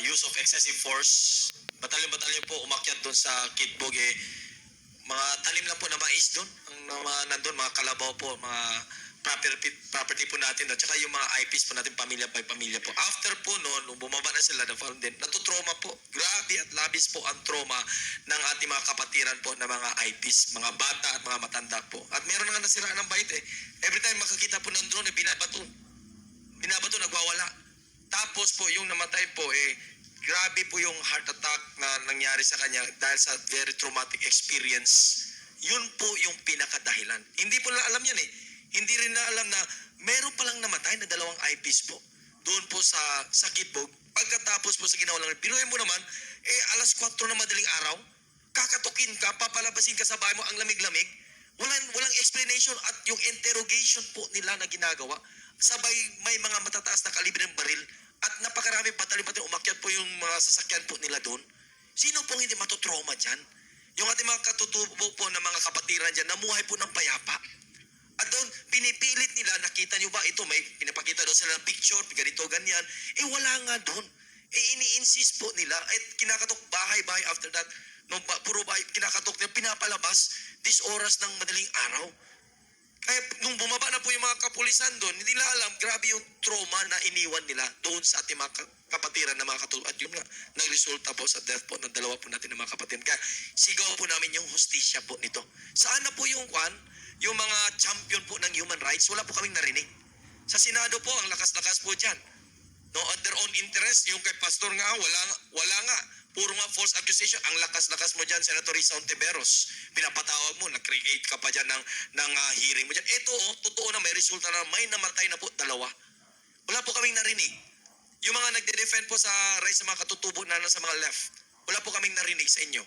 use of excessive force. Batalyon-batalyon po umakyat doon sa Kitbog. Mga talim lang po na mais doon. Ang mga nandun, mga kalabaw po, mga property po natin. At saka yung mga IPs po natin, pamilya by pamilya po. After po noon, nung bumaba na sila, natutroma po. Grabe at labis po ang trauma ng ating mga kapatiran po na mga IPs, mga bata at mga matanda po. At meron nga nasiraan ng bait Every time makakita po ng drone, binabato, nagwawala. Tapos po, yung namatay po, grabe po yung heart attack na nangyari sa kanya dahil sa very traumatic experience. Yun po yung pinakadahilan. Hindi po na alam yan Hindi rin na alam na meron palang namatay na 2 IPs po. Doon po sa Kitbog. Pagkatapos po sa ginawa lang, pinuhin mo naman, alas 4 na madaling araw, kakatukin ka, papalabasin ka sa bahay mo, ang lamig-lamig. Walang explanation at yung interrogation po nila na ginagawa. Sabay may mga matataas na kalibre ng baril at napakarami patalyon-patalyon umakyat po yung mga sasakyan po nila doon. Sino pong hindi matutrauma dyan? Yung ating mga katutubo po ng mga kapatiran dyan, namuhay po ng payapa. At doon, pinipilit nila, nakita nyo ba ito, may pinapakita doon sila ng picture, ganito, ganyan. Wala nga doon. Ini-insist po nila, kinakatok bahay-bahay after that, puro bahay, kinakatok nila, pinapalabas, this oras ng madaling araw. Kaya nung bumaba na po yung mga kapulisan doon, hindi nila alam, grabe yung trauma na iniwan nila doon sa ating mga kapatiran na mga katulad. At yun nga, nagresulta po sa death po ng 2 po natin na mga kapatiran. Kaya sigaw po namin yung hustisya po nito. Saan na po yung mga champion po ng human rights? Wala po kaming narinig. Sa Senado po, ang lakas-lakas po dyan. No, at their own interest, yung kay Pastor nga, wala nga. Puro nga false accusation. Ang lakas-lakas mo dyan, Senator Risa Ontiveros. Pinapatawag mo, nag-create ka pa dyan ng hearing mo dyan. Ito, totoo na may resulta na may namatay na po 2. Wala po kaming narinig. Yung mga nagde-defend po sa rights sa mga katutubo na nasa mga left, wala po kaming narinig sa inyo.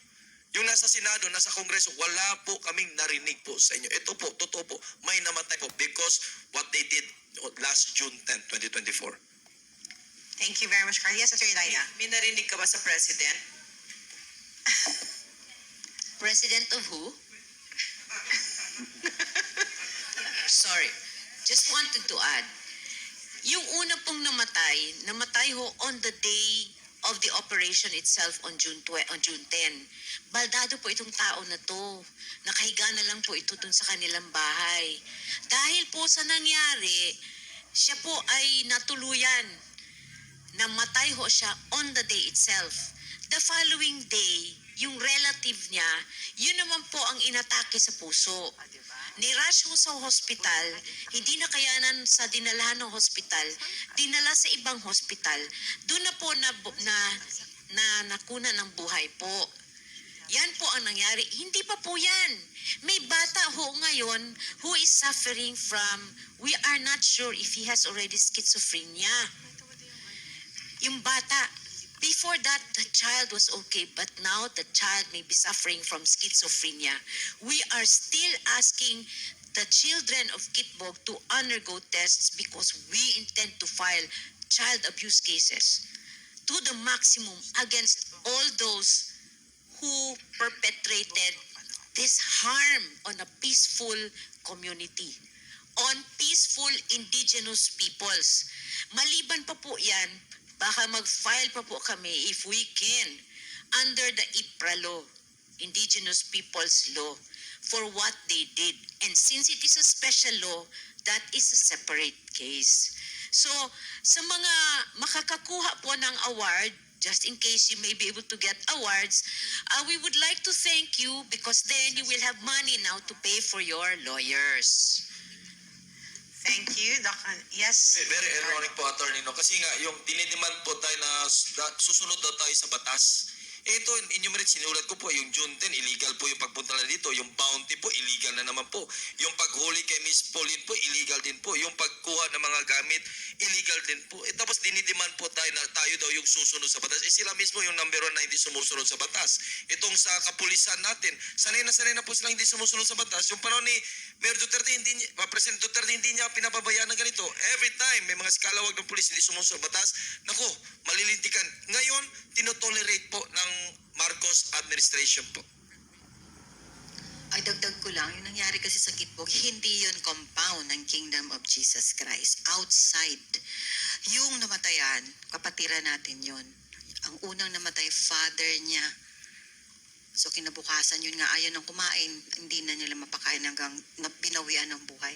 Yung nasa Senado, nasa Kongreso, wala po kaming narinig po sa inyo. Ito po, totoo po, may namatay po because what they did last June 10, 2024. Thank you very much, Carl. Yes, Attorney Laina. May narinig ka ba sa President? President of who? Sorry. Just wanted to add. Yung una pong namatay ho on the day of the operation itself on June 10. Baldado po itong tao na to. Nakahiga na lang po ito dun sa kanilang bahay. Dahil po sa nangyari, siya po ay natuluyan. Namatay ho siya on the day itself. The following day, yung relative niya, yun naman po ang inatake sa puso. Nirush ho sa hospital, hindi na kayanan sa dinalahan ng hospital, dinala sa ibang hospital. Doon na po nakuna ng buhay po. Yan po ang nangyari. Hindi pa po yan. May bata ho ngayon who is suffering from, we are not sure if he has already schizophrenia. Yung bata, before that, the child was okay, but now the child may be suffering from schizophrenia. We are still asking the children of Kitbog to undergo tests because we intend to file child abuse cases to the maximum against all those who perpetrated this harm on a peaceful community, on peaceful indigenous peoples. Maliban pa po yan, baka mag-file pa po kami if we can under the IPRA law, Indigenous Peoples Law, for what they did. And since it is a special law, that is a separate case. So, sa mga makakakuha po ng award, just in case you may be able to get awards, we would like to thank you because then you will have money now to pay for your lawyers. Thank you, Dr. Yes. Very ironic po, Attorney, no? Kasi nga, yung dinidemand po tayo na susunod daw tayo sa batas. Ito, enumerate, sinulat ko po, yung June 10, illegal po yung pagpunta na dito. Yung bounty po, illegal na naman po. Yung paghuli kay Miss Pauline po, illegal din po. Yung pagkuha ng mga gamit, illegal din po. Tapos dinidemand po tayo na tayo daw yung susunod sa batas. Sila mismo yung number 1 na hindi sumusunod sa batas. Itong sa kapulisan natin, sanay na po sila hindi sumusunod sa batas. Yung panahon ni Mayor Duterte, President Duterte, hindi niya pinapabayaan ng ganito. Every time may mga skalawag ng pulis hindi sumusunod sa batas, naku, malilintikan. Ngayon, tinotolerate po ng Marcos administration po. Ay, dagdag ko lang, yung nangyari kasi sa Kitbog, hindi yun compound ng Kingdom of Jesus Christ. Outside. Yung namatayan, kapatiran natin yun. Ang unang namatay, father niya. So kinabukasan yun nga, ayaw nang kumain, hindi na nila mapakain hanggang binawian ng buhay.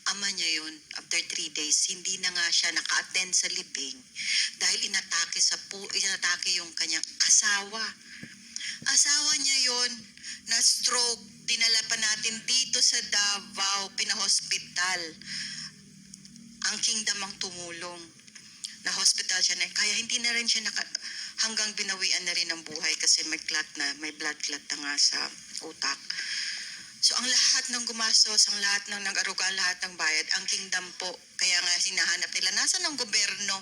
Ama niya yun, after 3 days, hindi na nga siya naka-attend sa libing dahil inatake yung kanyang asawa. Asawa niya yun, na-stroke, dinala pa natin dito sa Davao, pinahospital. Ang kingdom ang tumulong. Na-hospital siya na, kaya hindi na rin siya hanggang binawian na rin ng buhay kasi may blood clot na nga sa utak. So ang lahat ng gumastos, ang lahat ng nag-aruga, lahat ng bayad, ang kingdom po. Kaya nga hinahanap nila, nasaan ang gobyerno?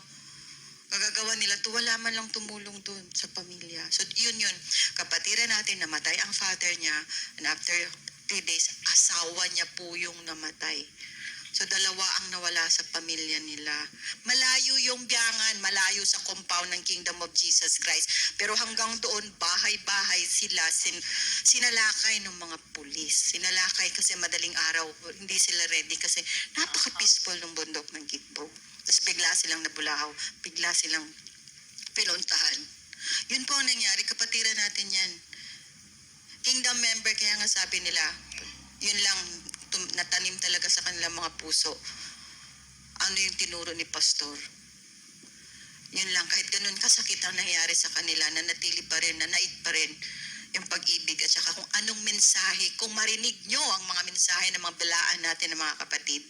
Gagagawa nila to, wala man lang tumulong dun sa pamilya. So yun, kapatiran natin, namatay ang father niya, and after 3 days, asawa niya po yung namatay. So dalawa ang nawala sa pamilya nila. Malayo yung biyangan, malayo sa compound ng Kingdom of Jesus Christ. Pero hanggang doon, bahay-bahay sila, sinalakay ng mga pulis. Sinalakay kasi madaling araw, hindi sila ready kasi napaka-peaceful ng bundok ng Kitbog. Tapos bigla silang nabulahaw, bigla silang pinuntahan. Yun po ang nangyari, kapatiran natin yan. Kingdom member, kaya nga sabi nila, yun lang, natanim talaga sa kanilang mga puso. Ano yung tinuro ni pastor? Yun lang, kahit ganun kasakit ang nangyari sa kanila, nanatili pa rin, nanaig pa rin yung pag-ibig at saka kung anong mensahe, kung marinig nyo ang mga mensahe ng mga balaan natin ng mga kapatid,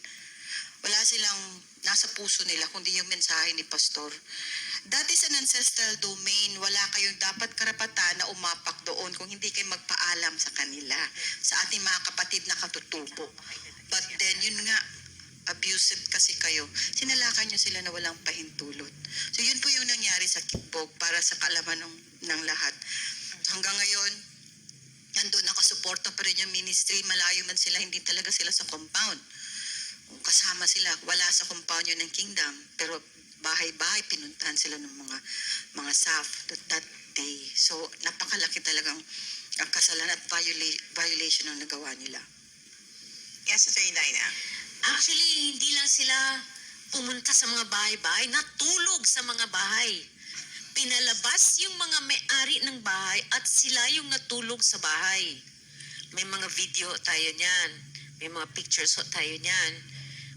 wala silang nasa puso nila kundi yung mensahe ni pastor. That is an ancestral domain. Wala kayong dapat karapatan na umapak doon kung hindi kayo magpaalam sa kanila, sa ating mga kapatid na katutubo. But then, yun nga, abusive kasi kayo. Sinalakan nyo sila na walang pahintulot. So yun po yung nangyari sa Kitbog para sa kaalaman ng lahat. Hanggang ngayon, nandun nakasuporta pa rin yung ministry. Malayo man sila, hindi talaga sila sa compound. Kasama sila, wala sa compound yun ng kingdom. Pero bahay-bahay, pinuntahan sila ng mga staff that day. So, napakalaki talagang ang kasalanan at violation ng nagawa nila. Yes, Attorney Dina. Actually, hindi lang sila pumunta sa mga bahay-bahay, natulog sa mga bahay. Pinalabas yung mga may-ari ng bahay at sila yung natulog sa bahay. May mga video tayo niyan. May mga pictures tayo niyan.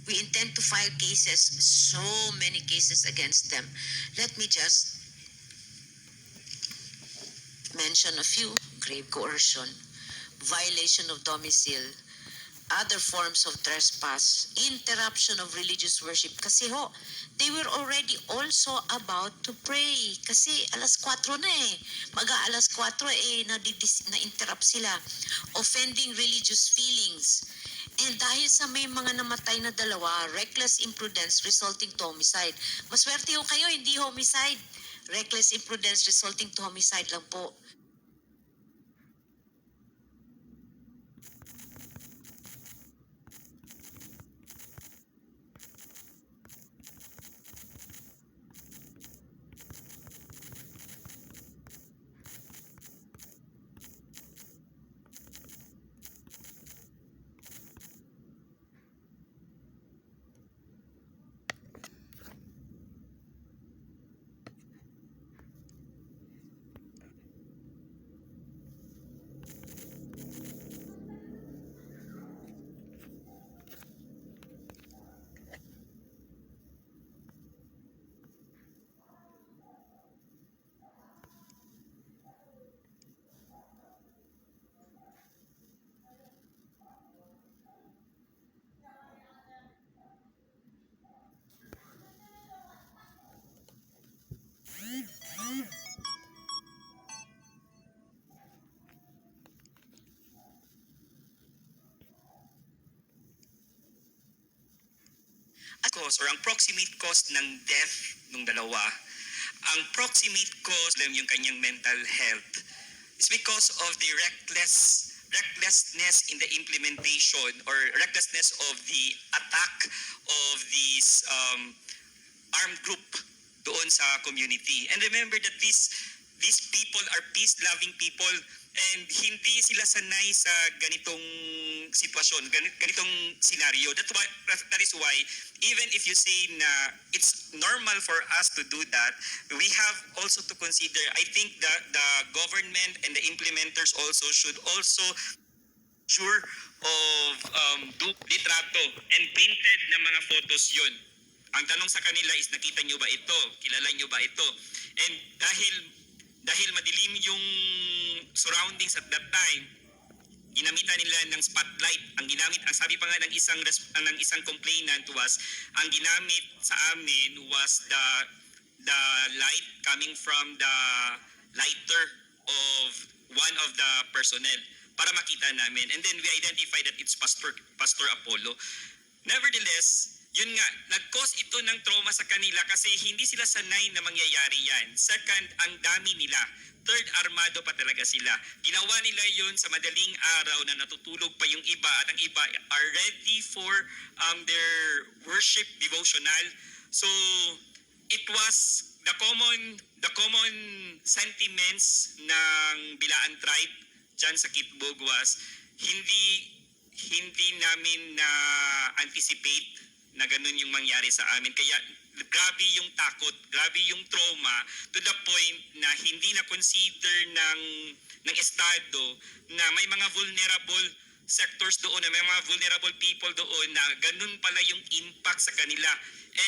We intend to file cases, so many cases against them. Let me just mention a few: grave coercion, violation of domicile, other forms of trespass, interruption of religious worship. Kasi they were already also about to pray. Kasi alas 4 na Mag-aalas 4 na-interrupt sila. Offending religious feelings. And dahil sa may mga namatay na dalawa, reckless imprudence resulting to homicide. Maswerte kayo, hindi homicide. Reckless imprudence resulting to homicide lang po. Cause or ang proximate cause ng death ng dalawa, ang proximate cause lang yung kanyang mental health is because of the recklessness in the implementation or recklessness of the attack of this armed group doon sa community. And remember that these people are peace-loving people and hindi sila sanay sa ganitong sitwasyon, ganitong scenario. That is why, even if you say na it's normal for us to do that, we have also to consider, I think the government and the implementers also should also sure of litrato and painted na mga photos yun. Ang tanong sa kanila is, nakita nyo ba ito? Kilala nyo ba ito? And dahil madilim yung surroundings at that time, ginamitan nila ng spotlight. Ang sabi pa nga ng isang complainant was, ang ginamit sa amin was the light coming from the lighter of one of the personnel para makita namin. And then we identified that it's Pastor Apollo. Nevertheless, yun nga, nag-cause ito ng trauma sa kanila kasi hindi sila sanay na mangyayari yan. Second, ang dami nila. Third, armado pa talaga sila. Ginawa nila yun sa madaling araw na natutulog pa yung iba at ang iba are ready for their worship devotional. So, it was the common sentiments ng Bilaan tribe dyan sa Kitbog was hindi namin na anticipate na ganun yung mangyari sa amin. Kaya grabe yung takot, grabe yung trauma to the point na hindi na consider ng Estado na may mga vulnerable sectors doon, na may mga vulnerable people doon na ganun pala yung impact sa kanila.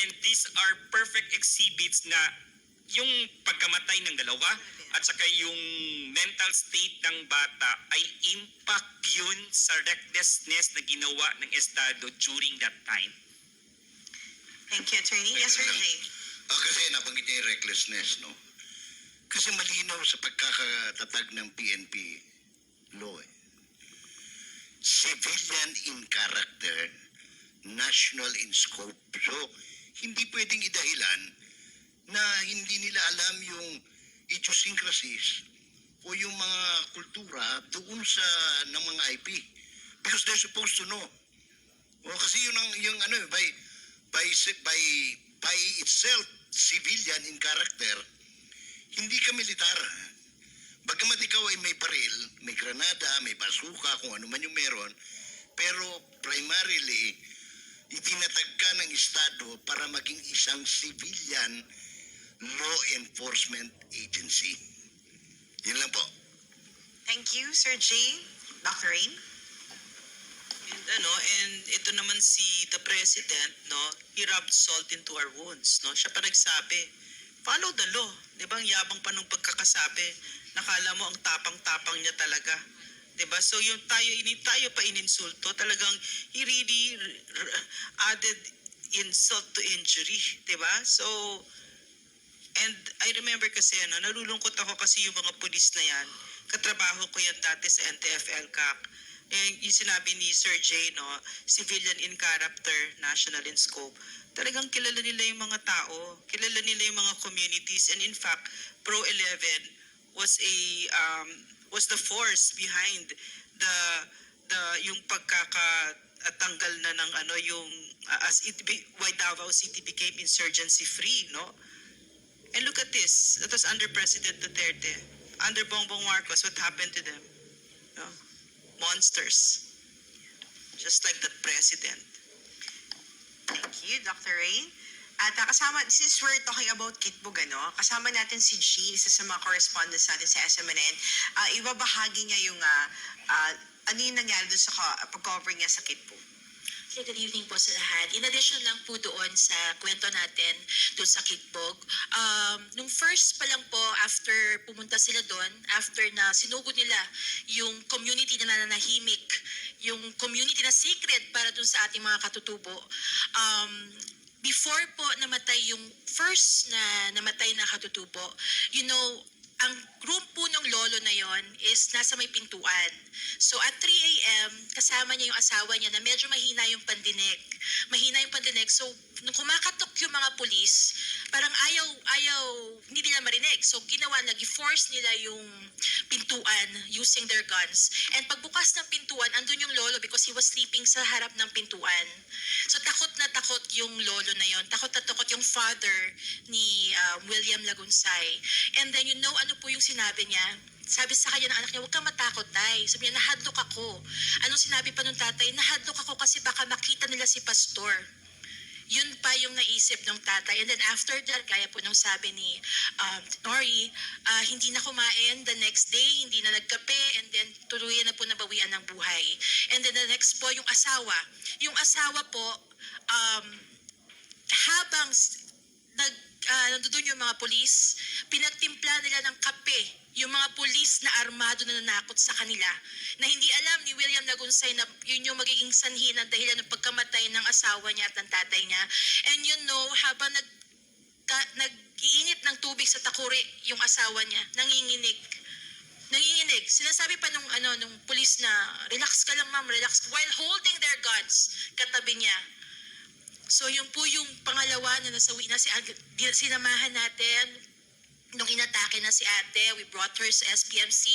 And these are perfect exhibits na yung pagkamatay ng dalawa at saka yung mental state ng bata ay impact yun sa recklessness na ginawa ng Estado during that time. Thank you, Attorney. Yes, Sir Jay. Kasi nabanggit niya yung recklessness, no? Kasi malinaw sa pagkakatatag ng PNP law. Civilian in character, national in scope. So, hindi pwedeng idahilan na hindi nila alam yung idiosyncrasies o yung mga kultura doon sa ng mga IP. Because they're supposed to know. O kasi yung by itself, civilian in character, hindi ka militar. Bagamat ikaw ay may baril, may granada, may basuka, kung ano man yung meron, pero primarily, itinatag ka ng Estado para maging isang civilian law enforcement agency. Yun lang po. Thank you, Sir Jay. Dr. Rain? And ito naman si the President, no, he rubbed salt into our wounds, no? Siya pa nagsabi, follow the law. Di ba, ang yabang pa nung pagkakasabi, nakala mo ang tapang-tapang niya talaga. Di ba? So yung tayo pa ininsulto, talagang he really added insult to injury. Di ba? So, and I remember kasi, nalulungkot ako kasi yung mga pulis na yan, katrabaho ko yan dati sa NTF-ELCAC. Yung sinabi ni Sir Jay, no, civilian in character, national in scope. Talagang kilala nila yung mga tao, kilala nila yung mga communities, and in fact, Pro 11 was the force behind yung pagkakatanggal na ng yung why Davao City became insurgency free, no? And look at this. That was under President Duterte. Under Bongbong Marcos, what happened to them? No? Monsters. Just like the president. Thank you, Dr. Rain. At since we're talking about Kitbog, kasama natin si Jean, isa sa mga correspondents natin sa SMNN. Ibabahagi niya yung ano yung nangyari doon sa pag-cover niya sa Kitbog. Good evening po sa lahat. In addition lang po doon sa kwento natin doon sa Kitbog, nung first pa lang po after pumunta sila doon, after na sinugod nila yung community na nananahimik, yung community na sacred para doon sa ating mga katutubo, before po namatay yung first na namatay na katutubo, ang group po ng lolo na yon is nasa may pintuan. So at 3 a.m., kasama niya yung asawa niya na medyo mahina yung pandinig. So nung kumakatok yung mga pulis, parang ayaw, hindi nila marinig. So So ginawa, nag-force nila yung pintuan using their guns. And pagbukas ng pintuan, andun yung lolo because he was sleeping sa harap ng pintuan. So takot na takot yung lolo na yon. Takot na takot yung father ni William Lagunsay. And then you know ano po yung sinabi niya? Sabi sa kanya ng anak niya, huwag ka matakot, tay. Sabi niya, nahadlok ako. Anong sinabi pa nung tatay? Nahadlok ako kasi baka makita nila si pastor. Yun pa yung naisip ng tatay. And then after that, kaya po nung sabi ni Nori, hindi na kumain the next day, hindi na nagkape, and then tuluyan na po nabawian ng buhay. And then the next po, yung asawa. Yung asawa po, habang nandun yung mga pulis, pinagtimpla nila ng kape yung mga pulis na armado na nanakot sa kanila, na hindi alam ni William Lagunsay na yun yung magiging sanhi ng dahilan ng pagkamatay ng asawa niya at ng tatay niya. And you know, habang nag-iinit ng tubig sa takuri yung asawa niya, nanginginig. Sinasabi pa nung pulis na, relax ka lang ma'am, relax, while holding their guns, katabi niya. So yun po yung pangalawa na nasawi na sinamahan natin. Nung inatake na si ate, we brought her sa SPMC,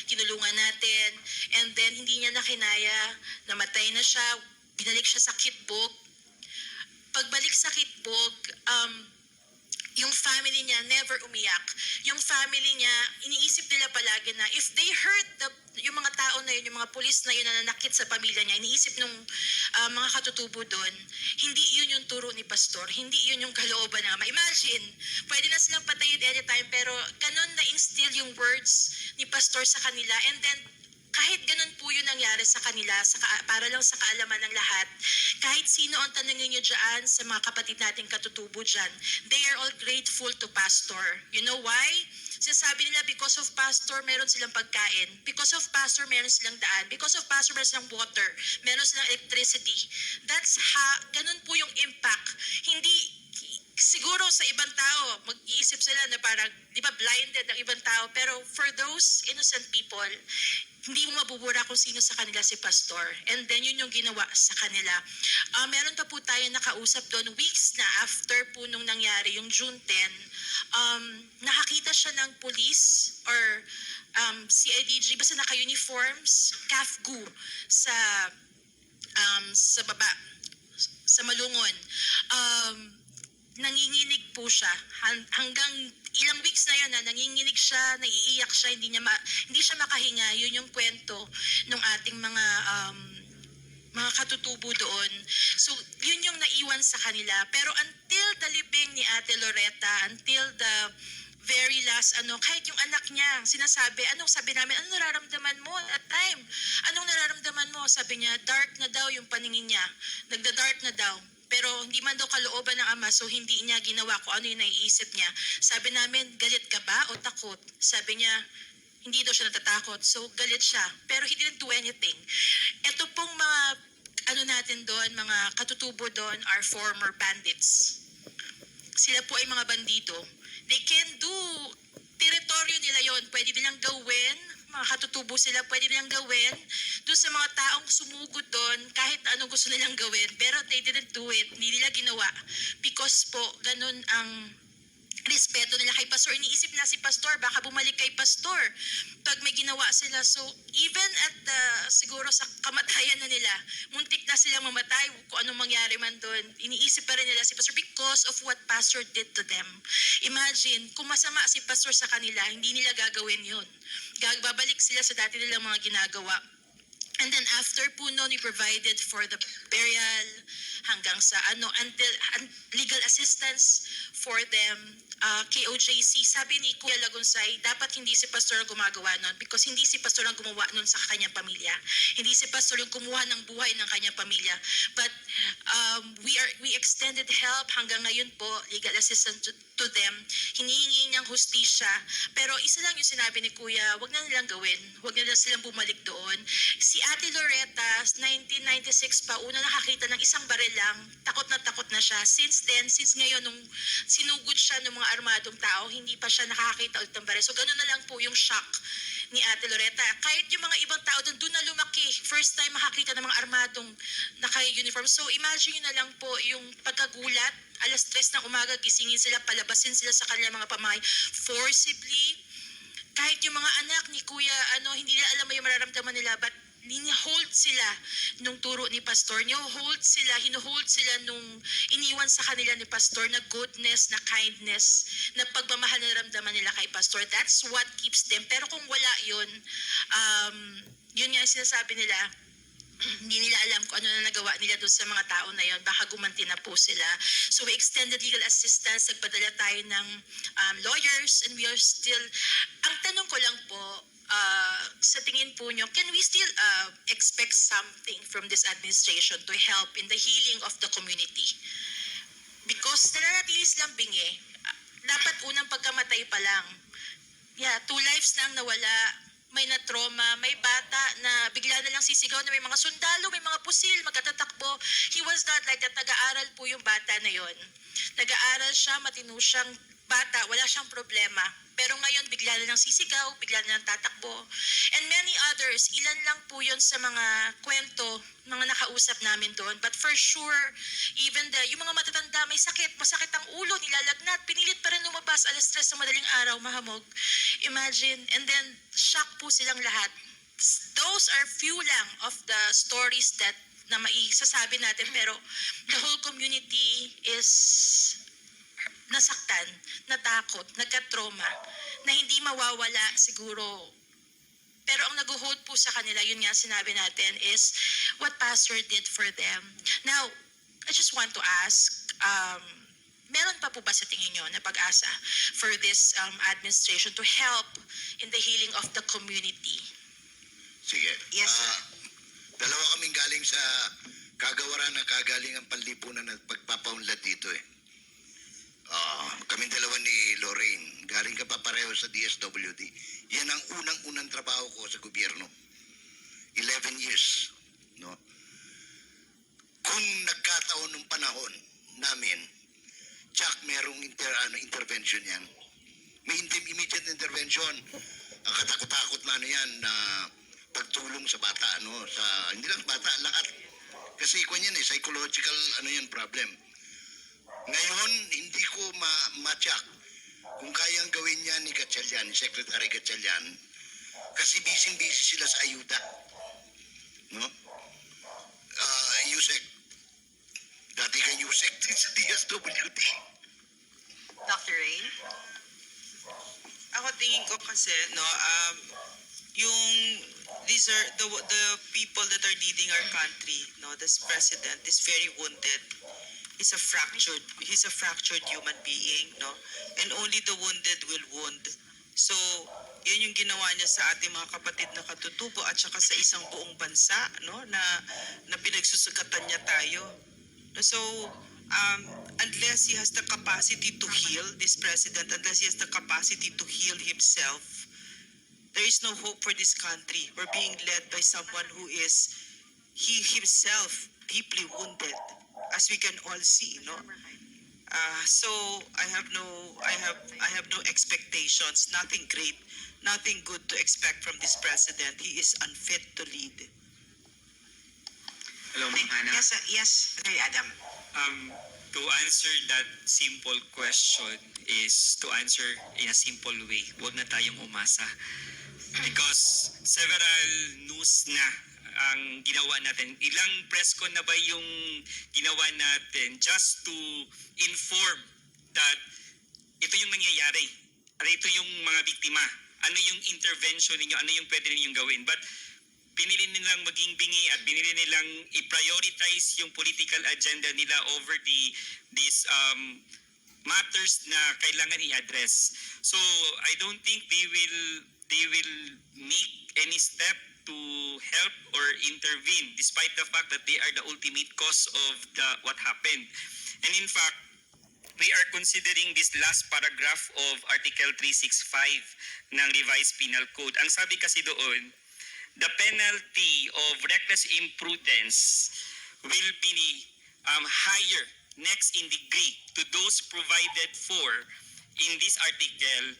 kinulungan natin, and then hindi niya na kinaya, namatay na siya, binalik siya sa Kitbog. Pagbalik sa Kitbog, yung family niya never umiyak. Yung family niya, iniisip nila palagi na if they hurt yung mga tao na yun, yung mga pulis na yun na nanakit sa pamilya niya, iniisip nung mga katutubo doon, hindi yun yung turo ni pastor, hindi yun yung kalooban na imagine, pwede na silang patayin anytime, pero ganun na-instill yung words ni pastor sa kanila. And then kahit ganun po yung nangyari sa kanila, para lang sa kaalaman ng lahat, kahit sino ang tanungin nyo dyan sa mga kapatid nating katutubo dyan, they are all grateful to pastor. You know why? Sinasabi nila, because of pastor, meron silang pagkain. Because of pastor, meron silang daan. Because of pastor, meron silang water. Meron silang electricity. Ganun po yung impact. Hindi, siguro sa ibang tao, mag-iisip sila na parang, di ba, blinded ang ibang tao. Pero for those innocent people, hindi mo mabubura kung sino sa kanila si pastor. And then yun yung ginawa sa kanila. Meron pa po tayo nakausap doon weeks na after po nung nangyari, yung June 10, nakakita siya ng police or CIDG, basta naka-uniforms, CAFGU sa baba, sa Malungon. Nanginginig po siya hanggang ilang weeks na yun, nanginginig siya, naiiyak siya, hindi siya makahinga. Yun yung kwento ng ating mga katutubo doon. So yun yung naiwan sa kanila. Pero until the libing ni Ate Loretta, until the very last, kahit yung anak niya, sabi namin, ano nararamdaman mo at time? Anong nararamdaman mo? Sabi niya, dark na daw yung paningin niya. Nagda-dark na daw. Pero hindi man daw kalooban ng ama, so hindi niya ginawa kung ano yung naiisip niya. Sabi namin, galit ka ba o takot? Sabi niya, hindi daw siya natatakot. So galit siya. Pero he didn't do anything. Ito pong mga, natin doon, mga katutubo doon are former bandits. Sila po ay mga bandido. They can do, teritoryo nila yon, pwede nilang gawin, mga katutubo sila, pwede nilang gawin doon sa mga taong sumugod doon, kahit anong gusto nilang gawin, pero they didn't do it, hindi nila ginawa, because po, ganun ang respeto nila kay pastor. Iniisip na si pastor, baka bumalik kay pastor pag may ginawa sila. So even at siguro sa kamatayan na nila, muntik na silang mamatay kung anong mangyari man doon, iniisip pa rin nila si pastor because of what pastor did to them. Imagine, kung masama si pastor sa kanila, hindi nila gagawin yun. Babalik sila sa dati nilang mga ginagawa. And then after po noon, we provided for the burial hanggang sa until legal assistance for them. KOJC, sabi ni Kuya Lagunsay, dapat hindi si pastor ang gumagawa nun because hindi si pastor ang gumawa nun sa kanyang pamilya. Hindi si pastor yung kumuha ng buhay ng kanyang pamilya. But we extended help hanggang ngayon po, legal assistance to them. Hinihingi niyang hustisya. Pero isa lang yung sinabi ni Kuya, wag na nilang gawin. Wag na silang bumalik doon. Si Ate Loretta, 1996 pa, una nakakita ng isang baril lang, takot na siya. Since then, since ngayon, nung sinugod siya ng mga armadong tao, hindi pa siya nakakita ulit ng baril. So, ganun na lang po yung shock ni Ate Loretta. Kahit yung mga ibang tao doon na lumaki, first time makakita ng mga armadong naka-uniform. So, imagine nyo na lang po yung pagkagulat, alas 3 ng umaga, gisingin sila, palabasin sila sa kanilang mga pamay, forcibly. Kahit yung mga anak ni Kuya, hindi nila alam mo yung mararamdaman nila, but hold sila nung turo ni Pastor. Hinuhold sila nung iniwan sa kanila ni Pastor na goodness, na kindness, na pagmamahal na ramdaman nila kay Pastor. That's what keeps them. Pero kung wala yun, yun nga sinasabi nila, hindi nila alam kung ano na nagawa nila doon sa mga tao na yon. Baka gumanti na po sila. So we extended legal assistance, nagpadala tayo ng lawyers, and we are still, ang tanong ko lang po, sa tingin po nyo, can we still expect something from this administration to help in the healing of the community? Because nananatili silang bingi. Dapat unang pagkamatay pa lang. 2 lives lang nawala. May na-trauma, may bata na bigla na lang sisigaw na may mga sundalo, may mga pusil, magkatatakbo. He was not like that. Nag-aaral po yung bata na yon. Nag-aaral siya, matino siyang bata, wala siyang problema. Pero ngayon, bigla na lang sisigaw, bigla na lang tatakbo. And many others, ilan lang po yun sa mga kwento, mga nakausap namin doon. But for sure, even yung mga matatanda, may sakit, masakit ang ulo, nilalagnat, pinilit pa rin lumabas, alas 3 ng madaling araw, mahamog. Imagine, and then, shock po silang lahat. Those are few lang of the stories that na maisasabi natin, pero the whole community is nasaktan, natakot, nagka-trauma, na hindi mawawala siguro. Pero ang nag-hold po sa kanila, yun nga sinabi natin, is what Pastor did for them. Now, I just want to ask, meron pa po ba sa tingin nyo na pag-asa for this administration to help in the healing of the community? Sige. Yes, sir. Dalawa kaming galing sa kagawaran ng kagalingan panlipunan at pagpapaunlad dito eh. Kaming dalawa ni Lorraine, galing ka pa pareho sa DSWD. Yan ang unang-unang trabaho ko sa gobyerno. 11 years. No? Kung nagkataon ng panahon namin, Jack, merong intervention yan. May immediate intervention. Ang katakot-takot na yan na pagtulong sa bata, hindi lang bata, lahat. Kasi kung yan psychological problem. Ngayon, hindi ko ma-check kung kayang gawin niya ni Gatchalian, ni Secretary Gatchalian, kasi busy-busy sila sa ayuda. No? Yusek, dati kang Yusek din sa DSWD. Dr. Rain? Ako tingin ko kasi, yung these are the people that are leading our country, this president is very wounded. He's a fractured human being, and only the wounded will wound. So, yun yung ginawa niya sa ating mga kapatid na katutubo at saka sa isang buong bansa, na pinagsusugatan niya tayo. So, unless he has the capacity to heal, this president, unless he has the capacity to heal himself, there is no hope for this country. We're being led by someone who is, he himself, deeply wounded, as we can all see, so I have no expectations, nothing great, nothing good to expect from this president. He is unfit to lead. Hello, Ma'am Hannah. Yes, Dr. Adam. To answer that simple question is to answer in a simple way. Huwag na tayong umasa. Because several news na ang ginawa natin. Ilang press con na ba yung ginawa natin just to inform that ito yung nangyayari. At ito yung mga biktima. Ano yung intervention ninyo? Ano yung pwede ninyong gawin? But pinili nilang maging bingi at pinili nilang i-prioritize yung political agenda nila over these matters na kailangan i-address. So I don't think they will make any step to help or intervene despite the fact that they are the ultimate cause of what happened. And in fact, we are considering this last paragraph of Article 365 ng Revised Penal Code. Ang sabi kasi doon, the penalty of reckless imprudence will be higher next in degree to those provided for in this article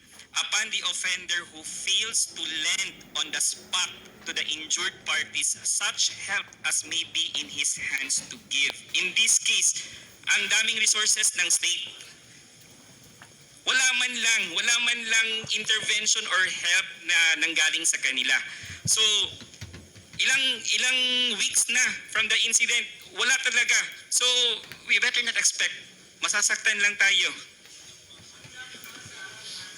upon the offender who fails to lend on the spot to the injured parties such help as may be in his hands to give. In this case, ang daming resources ng state, wala man lang intervention or help na nanggaling sa kanila. So, ilang weeks na from the incident, wala talaga. So, we better not expect. Masasaktan lang tayo.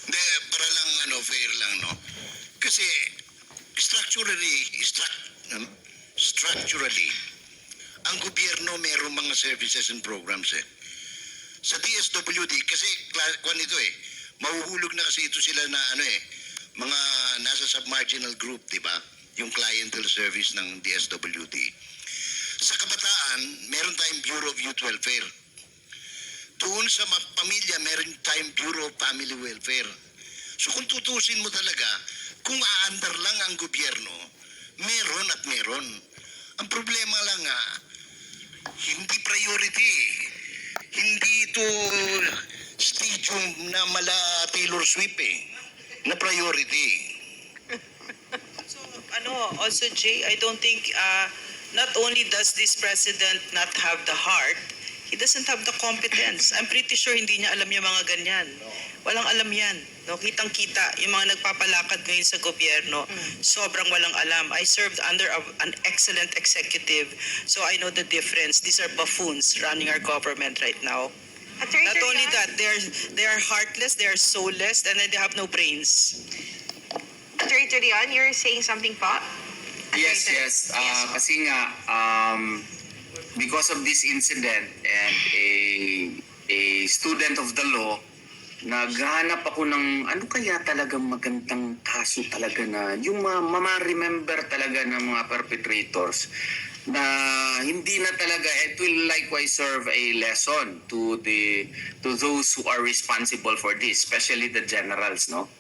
Hindi, para lang fair lang, no? Kasi structurally, ang gobyerno mayroong mga services and programs eh. Sa DSWD, kasi kwan ito eh, mahuhulog na kasi ito sila na mga nasa submarginal group, di ba? Yung clientele service ng DSWD. Sa kabataan, meron tayong Bureau of Youth Welfare. Doon sa pamilya, meron tayong Bureau of Family Welfare. So kung tutusin mo talaga, kung aandar lang ang gobyerno, meron at meron. Ang problema lang nga, hindi priority. Hindi ito stadium na mala Taylor Swift na priority. So, also Jay, I don't think, not only does this president not have the heart, he doesn't have the competence. I'm pretty sure hindi niya alam yung mga ganyan. Walang alam yan. No? Kitang-kita, yung mga nagpapalakad ngayon sa gobyerno, sobrang walang alam. I served under an excellent executive, so I know the difference. These are buffoons running our government right now. Attorney Not only Torian, that, they are heartless, they are soulless, and then they have no brains. Attorney Torian, you're saying something pa? Yes. Kasi nga, because of this incident and a student of the law, naghahanap ako ng ano kaya talagang magandang kaso talaga na yung remember talaga ng mga perpetrators na hindi na talaga, it will likewise serve a lesson to those who are responsible for this, especially the generals, no?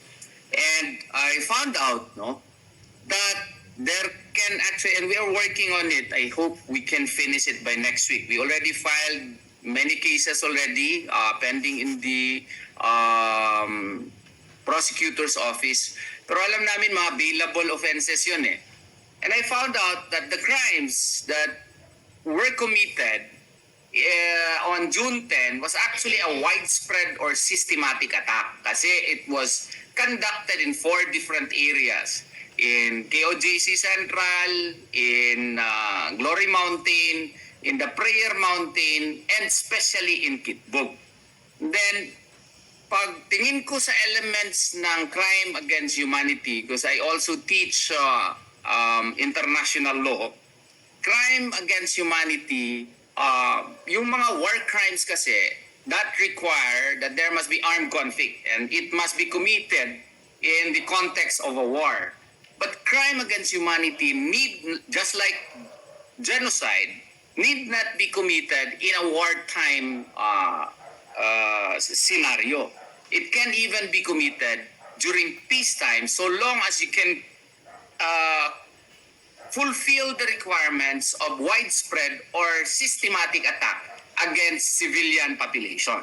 And I found out, no, that there can actually, and we are working on it. I hope we can finish it by next week. We already filed many cases already, pending in the prosecutor's office. Pero alam namin mga bailable offenses yun eh. And I found out that the crimes that were committed on June 10 was actually a widespread or systematic attack kasi it was conducted in 4 different areas. In KOJC Central, in Glory Mountain, in the Prayer Mountain, and especially in Kitbog. Then, pag tingin ko sa elements ng crime against humanity, because I also teach international law, crime against humanity, yung mga war crimes kasi, that require that there must be armed conflict and it must be committed in the context of a war. But crime against humanity just like genocide, need not be committed in a wartime scenario. It can even be committed during peacetime so long as you can fulfill the requirements of widespread or systematic attack against civilian population.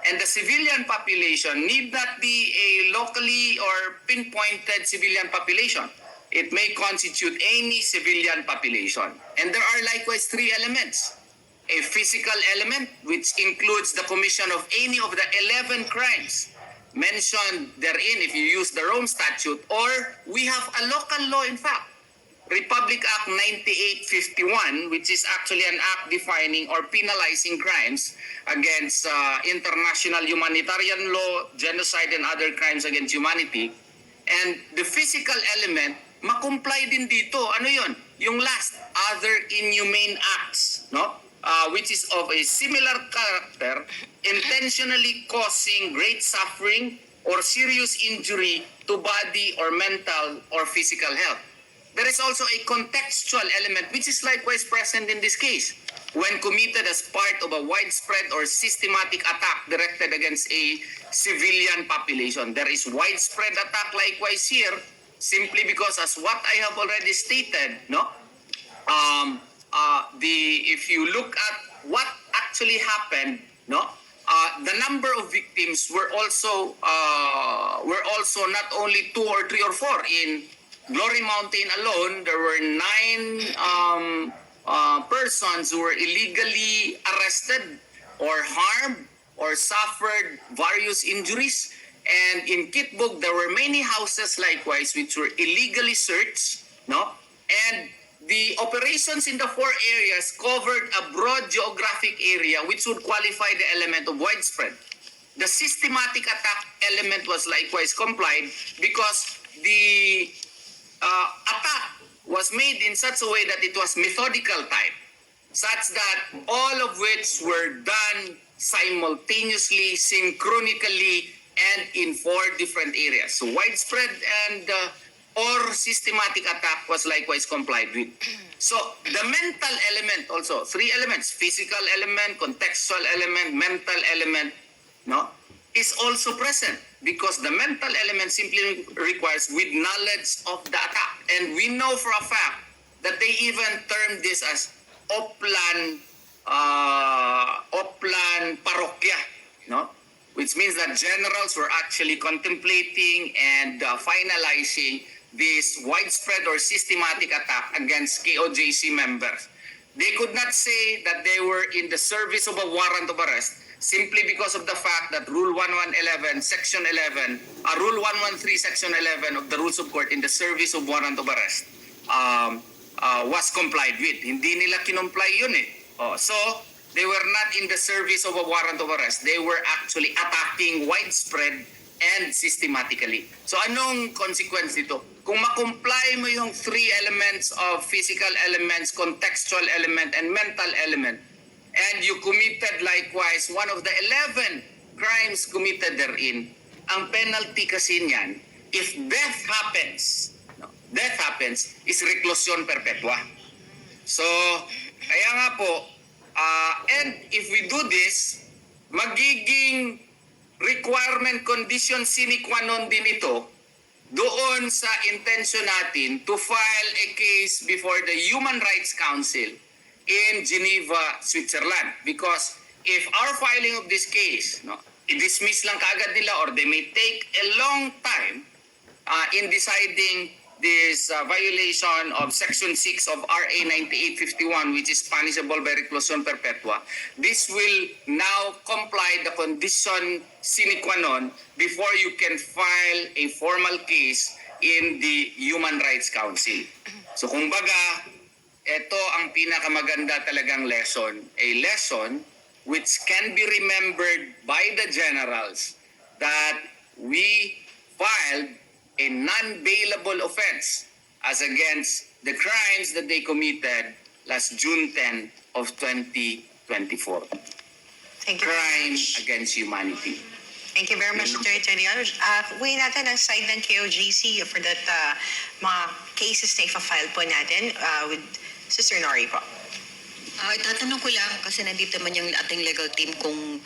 And the civilian population need not be a locally or pinpointed civilian population. It may constitute any civilian population. And there are likewise 3 elements. A physical element, which includes the commission of any of the 11 crimes mentioned therein if you use the Rome Statute, or we have a local law in fact, Republic Act 9851, which is actually an act defining or penalizing crimes against international humanitarian law, genocide, and other crimes against humanity. And the physical element, makomply din dito. Ano yun? Yung last, other inhumane acts, no? Which is of a similar character, intentionally causing great suffering or serious injury to body or mental or physical health. There is also a contextual element which is likewise present in this case. When committed as part of a widespread or systematic attack directed against a civilian population. There is widespread attack likewise here simply because, as what I have already stated, no, if you look at what actually happened, no, the number of victims were also not only 2 or 3 or 4. In Glory Mountain alone, there were 9 persons who were illegally arrested or harmed or suffered various injuries. And in Kitbog, there were many houses likewise which were illegally searched, no? And the operations in the 4 areas covered a broad geographic area which would qualify the element of widespread. The systematic attack element was likewise complied because the attack was made in such a way that it was methodical type, such that all of which were done simultaneously, synchronically, and in 4 different areas. So widespread and or systematic attack was likewise complied with. So the mental element also, 3 elements, physical element, contextual element, mental element, no, is also present because the mental element simply requires with knowledge of the attack. And we know for a fact that they even term this as Oplan Parokya, no? Which means that generals were actually contemplating and finalizing this widespread or systematic attack against KOJC members. They could not say that they were in the service of a warrant of arrest simply because of the fact that Rule 1111, Section 11, Rule 113, Section 11 of the Rules of Court in the service of warrant of arrest was complied with. Hindi nila kinomply yun eh. So, they were not in the service of a warrant of arrest. They were actually attacking widespread and systematically. So anong consequence nito? Kung makomply mo yung 3 elements of physical elements, contextual element, and mental element, and you committed likewise one of the 11 crimes committed therein, ang penalty kasi niyan, if death happens, is reclusion perpetua. So, kaya nga po, and if we do this, magiging requirement condition sine qua non din ito doon sa intention natin to file a case before the Human Rights Council in Geneva, Switzerland. Because if our filing of this case, no, i-dismiss lang kaagad nila or they may take a long time in deciding this violation of Section 6 of RA 9851, which is punishable by reclusion perpetua, this will now comply the condition sine qua non before you can file a formal case in the Human Rights Council. So kumbaga, ito ang pinakamaganda talagang lesson, a lesson which can be remembered by the generals that we filed a non-bailable offense as against the crimes that they committed last June 10 of 2024. Thank you very Crime much. against humanity. Thank you very much, Attorney Trillanes. Huwin natin ang side ng KOJC for that mga cases na ipa-file po natin with Sister Nori po. Itatanong ko lang kasi nandito man yung ating legal team kung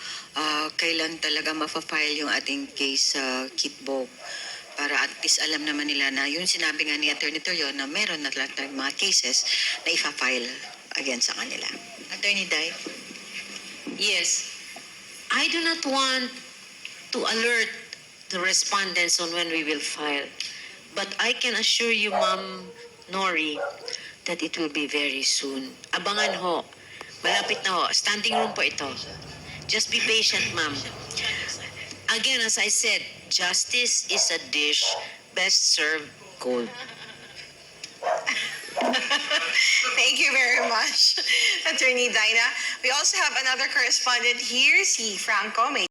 kailan talaga mapafile yung ating case sa Kitbog. Para at least alam naman nila na yung sinabi nga ni Attorney Trillanes na meron na talaga mga cases na ipa-file against sa kanila. Attorney Day? Yes. I do not want to alert the respondents on when we will file. But I can assure you, Ma'am Nori, that it will be very soon. Abangan ho. Malapit na ho. Standing room po ito. Just be patient, ma'am. Again, as I said, justice is a dish best served cold. Thank you very much, Attorney Dinah. We also have another correspondent here, si Franco. May